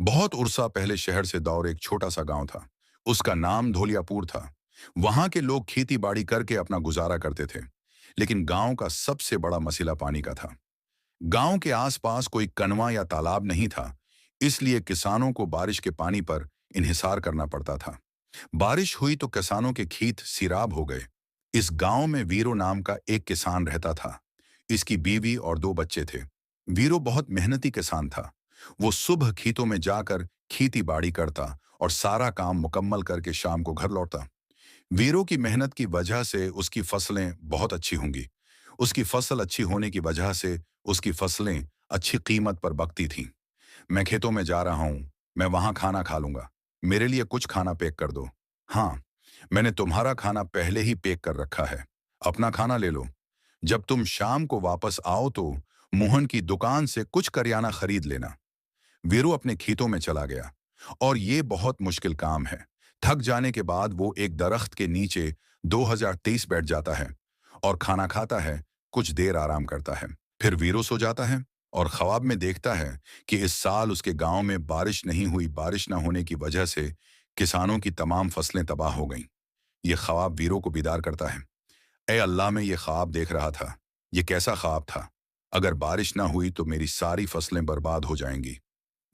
बहुत उरसा पहले शहर से दूर एक छोटा सा गांव था। उसका नाम धोलियापुर था। वहां के लोग खेती बाड़ी करके अपना गुजारा करते थे। लेकिन गांव का सबसे बड़ा मसला पानी का था। गांव के आसपास कोई कनवा या तालाब नहीं था। इसलिए किसानों को बारिश के पानी पर इन्हिसार करना पड़ता था। बारिश हुई तो किसानों के खेत सीराब हो गए। इस गांव में वीरो नाम का एक किसान रहता था। इसकी बीवी और दो बच्चे थे। वीरो बहुत मेहनती किसान था। वो सुबह खेतों में जाकर खेती बाड़ी करता और सारा काम मुकम्मल करके शाम को घर लौटता। वीरो की मेहनत की वजह से उसकी फसलें बहुत अच्छी होंगी। उसकी फसल अच्छी होने की वजह से उसकी फसलें अच्छी कीमत पर बकती थीं। मैं खेतों में जा रहा हूं। मैं वहां खाना खा लूंगा। मेरे लिए कुछ खाना पैक कर दो। हाँ, मैंने तुम्हारा खाना पहले ही पैक कर रखा है। अपना खाना ले लो। जब तुम शाम को वापस आओ तो मोहन की दुकान से कुछ करियाना खरीद लेना। वीरू अपने खेतों में चला गया और ये बहुत मुश्किल काम है। थक जाने के बाद वो एक दरख्त के नीचे 2023 बैठ जाता है और खाना खाता है। कुछ देर आराम करता है। फिर वीरू सो जाता है और ख्वाब में देखता है कि इस साल उसके गांव में बारिश नहीं हुई। बारिश न होने की वजह से किसानों की तमाम फसलें तबाह हो गईं। ये ख्वाब वीरू को बीदार करता है। ए अल्लाह, मैं ये ख्वाब देख रहा था। ये कैसा ख्वाब था? अगर बारिश ना हुई तो मेरी सारी फसलें बर्बाद हो जाएंगी।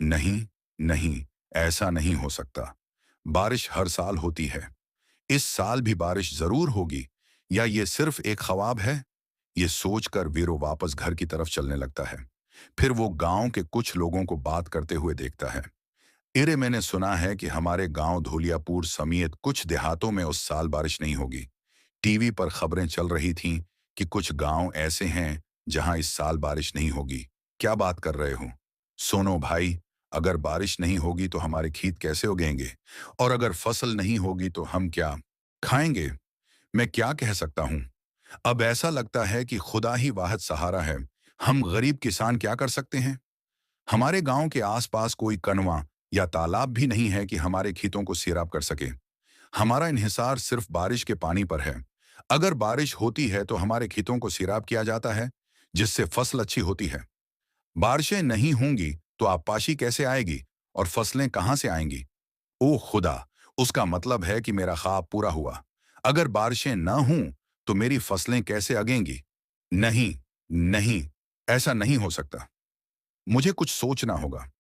नहीं, नहीं, ऐसा नहीं हो सकता। बारिश हर साल होती है। इस साल भी बारिश जरूर होगी। या ये सिर्फ एक ख्वाब है? ये सोचकर वीरो वापस घर की तरफ चलने लगता है। फिर वो गांव के कुछ लोगों को बात करते हुए देखता है। इरे, मैंने सुना है कि हमारे गांव धोलियापुर समेत कुछ देहातों में उस साल बारिश नहीं होगी। टीवी पर खबरें चल रही थीं कि कुछ गांव ऐसे हैं जहां इस साल बारिश नहीं होगी। क्या बात कर रहे हो? सुनो भाई, अगर बारिश नहीं होगी तो हमारे खेत कैसे उगेंगे? और अगर फसल नहीं होगी तो हम क्या खाएंगे? मैं क्या कह सकता हूं? अब ऐसा लगता है कि खुदा ही वाहिद सहारा है। हम गरीब किसान क्या कर सकते हैं? हमारे गांव के आसपास कोई कनवा या तालाब भी नहीं है कि हमारे खेतों को सैराब कर सके। हमारा इन्हिसार सिर्फ बारिश के पानी पर है। अगर बारिश होती है तो हमारे खेतों को सैराब किया जाता है, जिससे फसल अच्छी होती है। बारिशें नहीं होंगी तो आबपाशी कैसे आएगी और फसलें कहां से आएंगी? ओह खुदा, उसका मतलब है कि मेरा ख्वाब पूरा हुआ। अगर बारिशें ना हों तो मेरी फसलें कैसे अगेंगी? नहीं, नहीं, ऐसा नहीं हो सकता। मुझे कुछ सोचना होगा।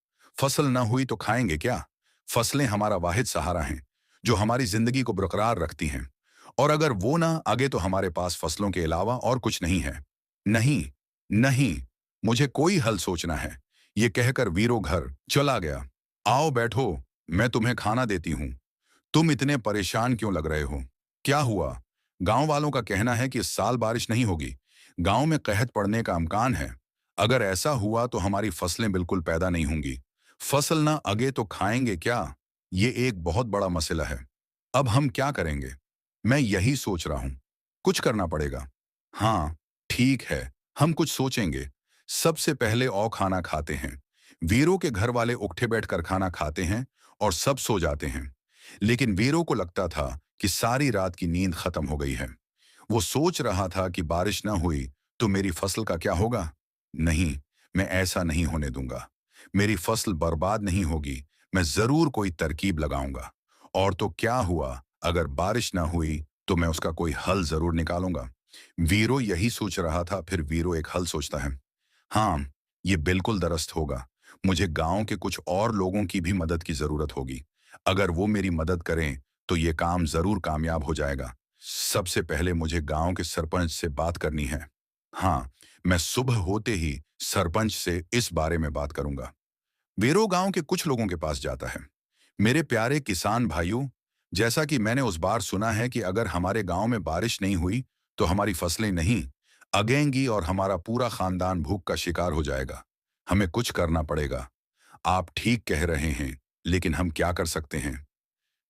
फसल ना हुई तो खाएंगे क्या? फसलें हमारा वाहिद सहारा हैं, जो हमारी जिंदगी को बरकरार रखती हैं। और अगर वो ना आगे तो हमारे पास फसलों के अलावा और कुछ नहीं है। नहीं, नहीं, मुझे कोई हल सोचना है। ये कहकर वीरो घर चला गया। आओ बैठो, मैं तुम्हें खाना देती हूँ। तुम इतने परेशान क्यों लग रहे हो? क्या हुआ? गांव वालों का कहना है कि इस साल बारिश नहीं होगी। गांव में कहत पड़ने का इम्कान है। अगर ऐसा हुआ तो हमारी फसलें बिल्कुल पैदा नहीं होंगी। फसल ना अगे तो खाएंगे क्या? ये एक बहुत बड़ा मसला है। अब हम क्या करेंगे? मैं यही सोच रहा हूं। कुछ करना पड़ेगा। हाँ, ठीक है, हम कुछ सोचेंगे। सबसे पहले खाना खाते हैं। वीरों के घर वाले उठे बैठकर खाना खाते हैं और सब सो जाते हैं। लेकिन वीरों को लगता था कि सारी रात की नींद खत्म हो गई है। वो सोच रहा था कि बारिश ना हुई तो मेरी फसल का क्या होगा? नहीं, मैं ऐसा नहीं होने दूंगा। मेरी फसल बर्बाद नहीं होगी। मैं जरूर कोई तरकीब लगाऊंगा। और तो क्या हुआ, अगर बारिश ना हुई तो मैं उसका कोई हल जरूर निकालूंगा। वीरो यही सोच रहा था। फिर वीरो एक हल सोचता है। हाँ, ये बिल्कुल दुरुस्त होगा। मुझे गांव के कुछ और लोगों की भी मदद की जरूरत होगी। अगर वो मेरी मदद करें तो ये काम जरूर कामयाब हो जाएगा। सबसे पहले मुझे गांव के सरपंच से बात करनी है। हाँ, मैं सुबह होते ही सरपंच से इस बारे में बात करूंगा। वीरो गांव के कुछ लोगों के पास जाता है। मेरे प्यारे किसान भाइयों, जैसा कि मैंने उस बार सुना है कि अगर हमारे गांव में बारिश नहीं हुई तो हमारी फसलें नहीं अगेंगी और हमारा पूरा खानदान भूख का शिकार हो जाएगा। हमें कुछ करना पड़ेगा। आप ठीक कह रहे हैं, लेकिन हम क्या कर सकते हैं?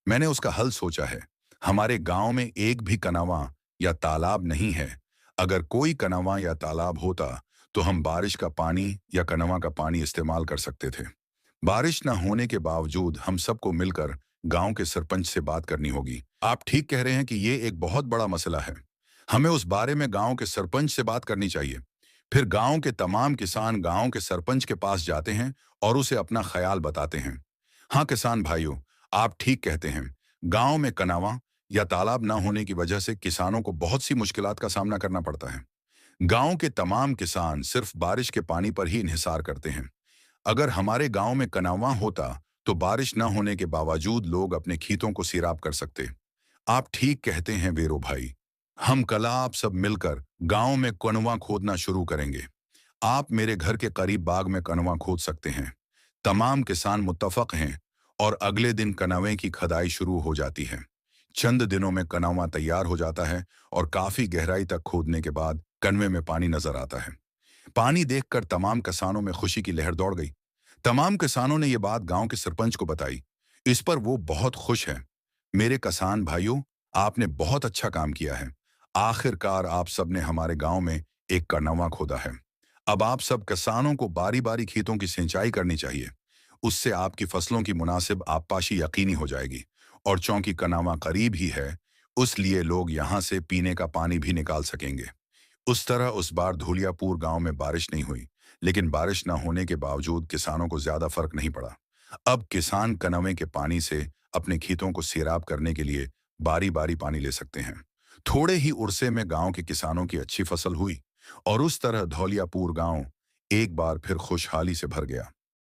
मैंने उसका हल सोचा है। हमारे गांव में एक भी कनावा या तालाब नहीं है। अगर कोई कनावा या तालाब होता तो हम बारिश का पानी या कनवा का पानी इस्तेमाल कर सकते थे। बारिश न होने के बावजूद हम सबको मिलकर गांव के सरपंच से बात करनी होगी। आप ठीक कह रहे हैं कि ये एक बहुत बड़ा मसला है। हमें उस बारे में गांव के सरपंच से बात करनी चाहिए। फिर गांव के तमाम किसान गांव के सरपंच के पास जाते हैं और उसे अपना ख्याल बताते हैं। हाँ किसान भाइयों, आप ठीक कहते हैं। गांव में कनावा या तालाब ना होने की वजह से किसानों को बहुत सी मुश्किलात का सामना करना पड़ता है। गांव के तमाम किसान सिर्फ बारिश के पानी पर ही इंहिसार करते हैं। अगर हमारे गांव में कनावा होता तो बारिश न होने के बावजूद लोग अपने खेतों को सैराब कर सकते। आप ठीक कहते हैं वीरो भाई। हम कल आप सब मिलकर गांव में कनवा खोदना शुरू करेंगे। आप मेरे घर के करीब बाग में कनवा खोद सकते हैं। तमाम किसान मुत्तफक हैं और अगले दिन कनवे की खदाई शुरू हो जाती है। चंद दिनों में कनवा तैयार हो जाता है और काफी गहराई तक खोदने के बाद कनवे में पानी नजर आता है। पानी देखकर तमाम किसानों में खुशी की लहर दौड़ गई। तमाम किसानों ने यह बात गांव के सरपंच को बताई। इस पर वो बहुत खुश हैं। मेरे किसान भाइयों, आपने बहुत अच्छा काम किया है। आखिरकार आप सबने हमारे गांव में एक कनवा खोदा है। अब आप सब किसानों को बारी बारी खेतों की सिंचाई करनी चाहिए। उससे आपकी फसलों की मुनासिब आबपाशी यकीनी हो जाएगी। और चूंकि कनावा करीब ही है, उसलिए लोग यहाँ से पीने का पानी भी निकाल सकेंगे। उस तरह उस बार धूलियापुर गांव में बारिश नहीं हुई, लेकिन बारिश न होने के बावजूद किसानों को ज्यादा फर्क नहीं पड़ा। अब किसान कनवे के पानी से अपने खेतों को सैराब करने के लिए बारी बारी पानी ले सकते हैं। थोड़े ही उरसे में गांव के किसानों की अच्छी फसल हुई और उस तरह धौलियापुर गांव एक बार फिर खुशहाली से भर गया।